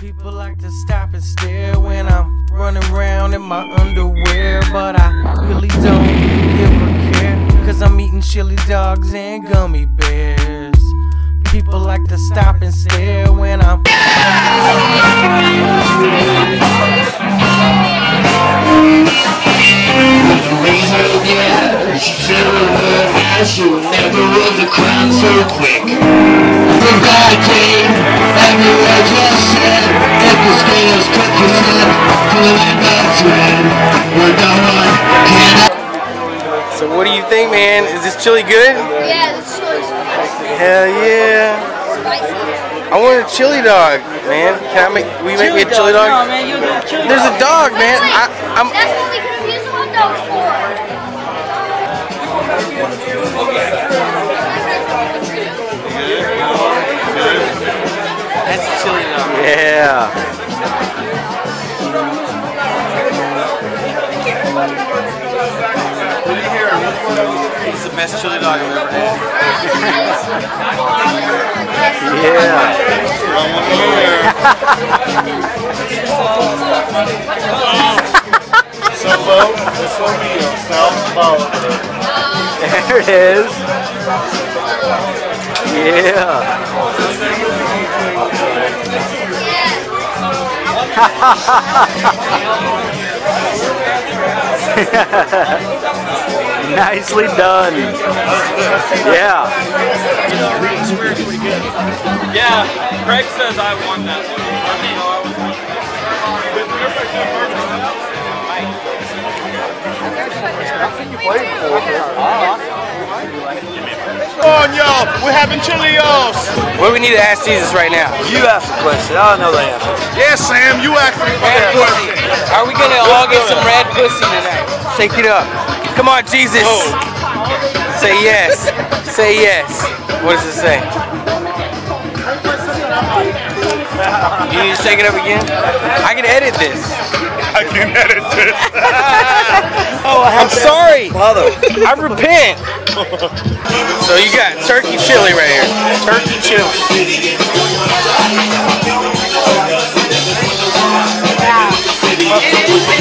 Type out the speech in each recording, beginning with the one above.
People like to stop and stare when I'm running around in my underwear, but I really don't give a care, cause I'm eating chili dogs and gummy bears. People like to stop and stare when I'm she would never run the crown so quick. The body came, and the words were said, if the scales cut your head, pulling my friend, where no one can. So what do you think, man? Is this chili good? Yeah, this chili's spicy. Hell yeah. Spicy. I want a chili dog, man. Can I make, we make me a chili dog? No, man, you'll do a chili There's dog. a dog, man. That's what we could have used hot dogs for. That's a chili dog. Yeah. It's the best chili dog I've ever had. Yeah. Solo, this will be a South Bowl. There it is. Yeah. Nicely done. Yeah. Yeah, Craig says I won that one. Come on, y'all. We're having chilios. What do we need to ask Jesus right now? You ask the question. I don't know the answer. Yes, Sam, you asked me for Red that pussy. question. Are we gonna all get some red pussy tonight? Shake it up. Come on, Jesus. Say yes. Say yes. What does it say? You need to shake it up again? I can edit this. I can edit this. I'm sorry. I repent. So you got turkey chili right here. Turkey chili.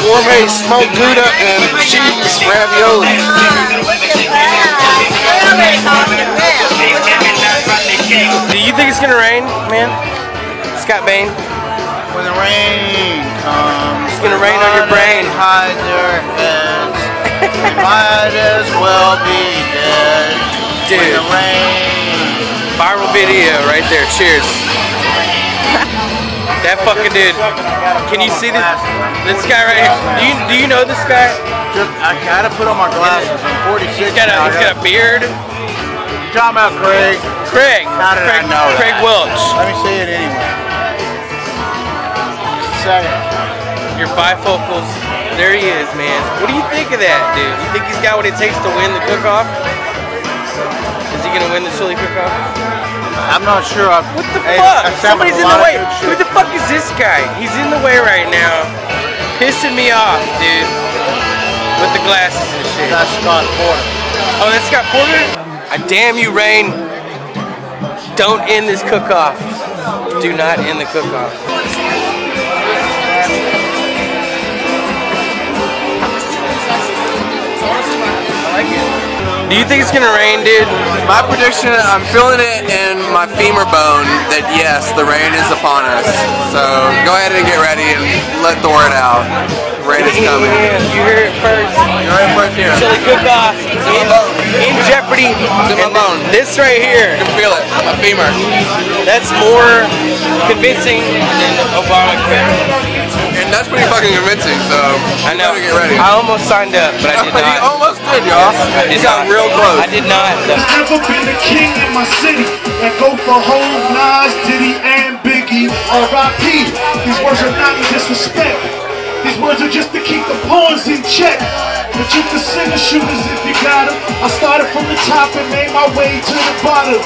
Gourmet smoked Gouda and cheese ravioli. Do you think it's gonna rain, man? Scott Bain? When the rain comes, It's gonna rain on your brain. Hide their heads. They might as well be dead. Dude. When the rain. Viral video right there. Cheers. That fucking dude. Can you see this guy right here? Do you know this guy? I gotta put on my glasses. I'm 46. He's got a beard. You're talking about Craig. Craig. How did I know that? Craig Welch. Let me see it anyway. Second. Your bifocals. There he is, man. What do you think of that, dude? You think he's got what it takes to win the cook-off? Is he gonna win the chili cook-off? I'm not sure. What the fuck? Somebody's in the way. Who the fuck is this guy? He's in the way right now. Pissing me off, dude. With the glasses and shit. That's Scott Porter. Oh, that's Scott Porter? I damn you, Rain. Don't end this cook-off. Do not end the cook-off. Do you think it's gonna rain, dude? My prediction, I'm feeling it in my femur bone that yes, the rain is upon us. So go ahead and get ready and let the word out. Rain is coming. Yeah, you hear it first. You're right first here. Chili cook-off in jeopardy. It's in my bone. This right here, I can feel it. My femur. that's more convincing than Obamacare. And that's pretty fucking convincing, so I know. you better get ready. I almost signed up, but I did You not. almost did, y'all. I did You got not. real close. I did not. Never been a king in my city. That go for Hov, Nas, Diddy, and Biggie. R.I.P. These words are not in disrespect. These words are just to keep the pawns in check. But you can sing the shooters if you got them. I started from the top and made my way to the bottom.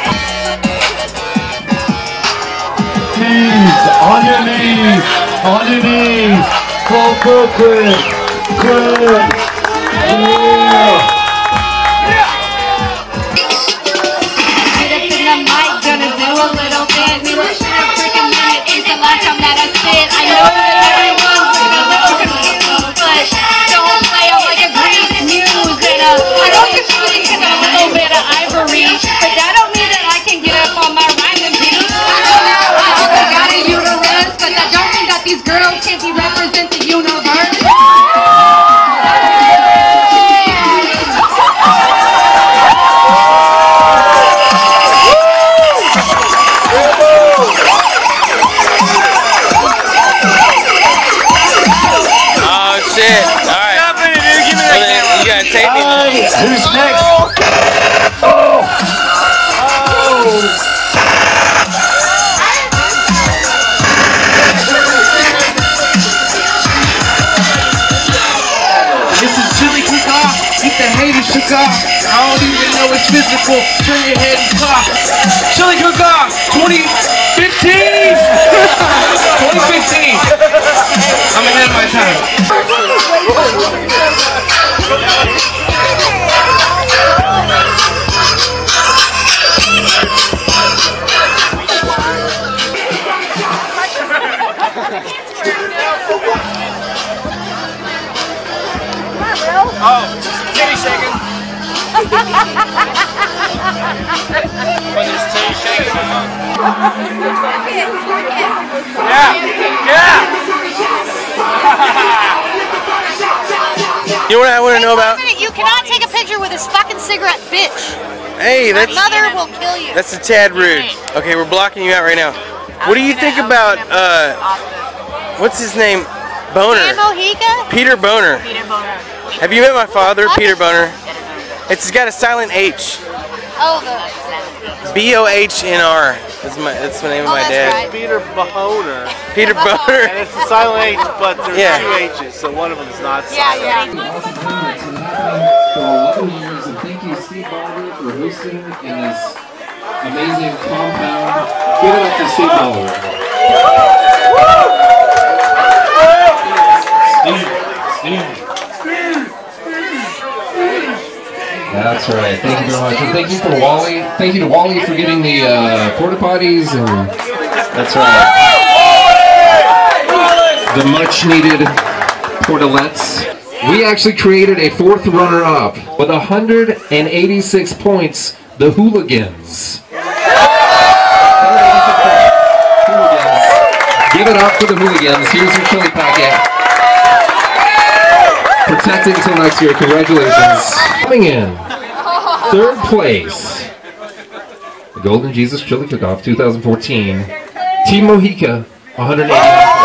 On your knees, on your knees. Call for Craig. Craig. Yeah. Gonna do a little bit. We were freaking minute. watch them, that I sit. I know that everyone's a little confused, but don't play them like a Greek muse. And I know you're shooting because I'm a little bit of ivory, but that don't mean that I can get up on my rhyming beat. I also got a uterus, but that don't mean that these girls can't be represent the universe. Shit. Alright. Give me that camera. You gotta tape me. Who's next? This is chili cook-off. Get the haters shook off. I don't even know it's physical. Turn your head and cough. Chili cook-off 2015. 2015. I'm ahead of my time. Oh, titty shaking. When there's titty shaking. Yeah. You know what I want to know about? You cannot take a picture with this fucking cigarette, bitch. Hey, My mother will kill you. that's a tad rude. Okay, we're blocking you out right now. What do you think about what's his name? Boner. Peter Boner. Have you met my father, Peter Boner? It's got a silent H. Oh, B-O-H-N-R. That's the name of my dad. right. Peter Boner. Peter Boner. And it's a silent H, but there's Yeah. two H's, so one of them's not Yeah, silent. yeah. For 11 years, and thank you, Steve Baldwin, for hosting in this amazing compound. Give it up to Steve Baldwin. Steve. That's right. Thank you very much, and thank you for Wally. Thank you to Wally for getting the porta potties, and that's right. The much needed portalettes. We actually created a fourth runner-up with 186 points, the Hooligans. Give it up for the Hooligans. Here's your chili packet. Protected until next year. Congratulations. Coming in, third place, the Golden Jesus Chili Cook-Off 2014, Team Mojica, 189 points.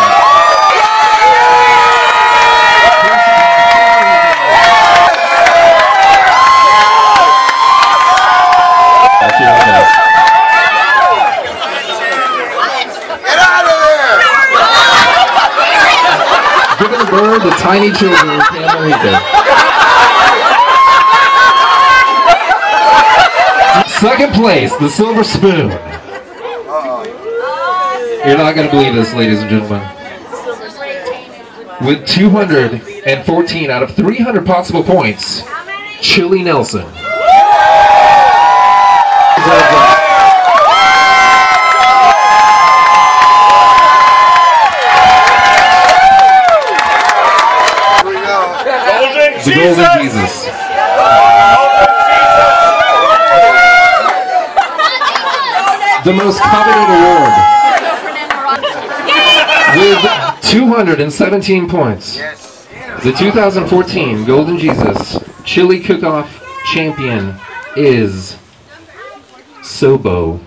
Given the bird, the tiny children can't believe it. Second place, the Silver Spoon. You're not going to believe this, ladies and gentlemen. With 214 out of 300 possible points, Chili Nelson. The Golden Jesus. The most coveted award. With 217 points. The 2014 Golden Jesus Chili Cook-Off champion is Sobo.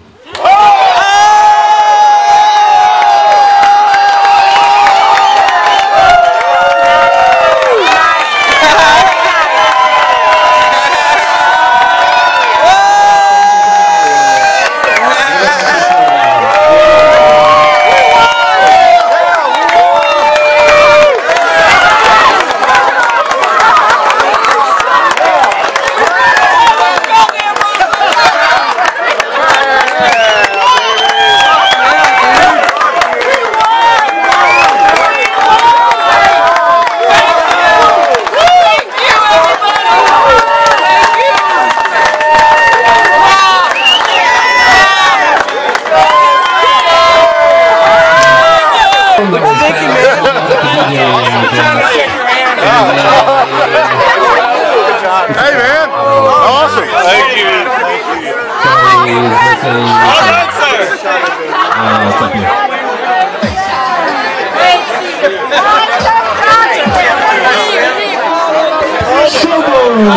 The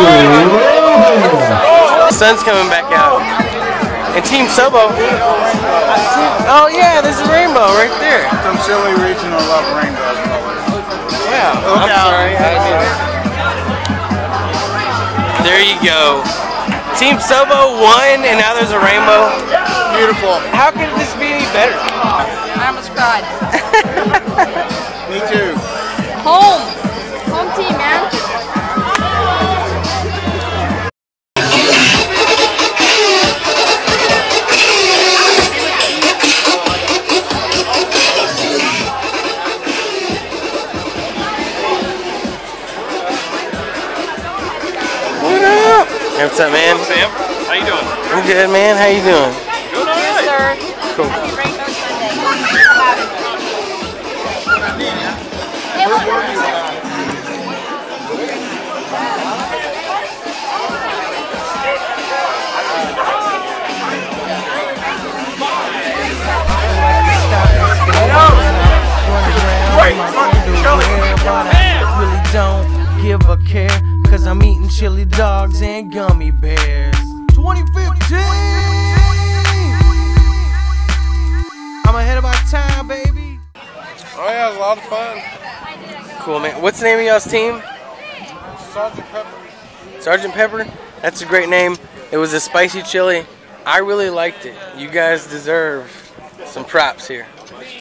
sun's coming back out. And Team Sobo. Oh yeah, there's a rainbow right there. Some silly regional love rainbows. Yeah, I'm sorry. There you go. Team Sobo won, and now there's a rainbow. Beautiful. How could this be any better? I almost cried. Me too. Home team, man. What's up, man? Sam, how you doing? I'm good, man. How you doing? Doing all right. Sir. Cool. Rainbow Sunday. Hey, look. Really don't give a care, cause I'm eating chili dogs and gummy bears. 2015! I'm ahead of my time, baby. Oh yeah, it was a lot of fun. Cool, man. What's the name of y'all's team? Sergeant Pepper. Sergeant Pepper? That's a great name. It was a spicy chili. I really liked it. You guys deserve some props here.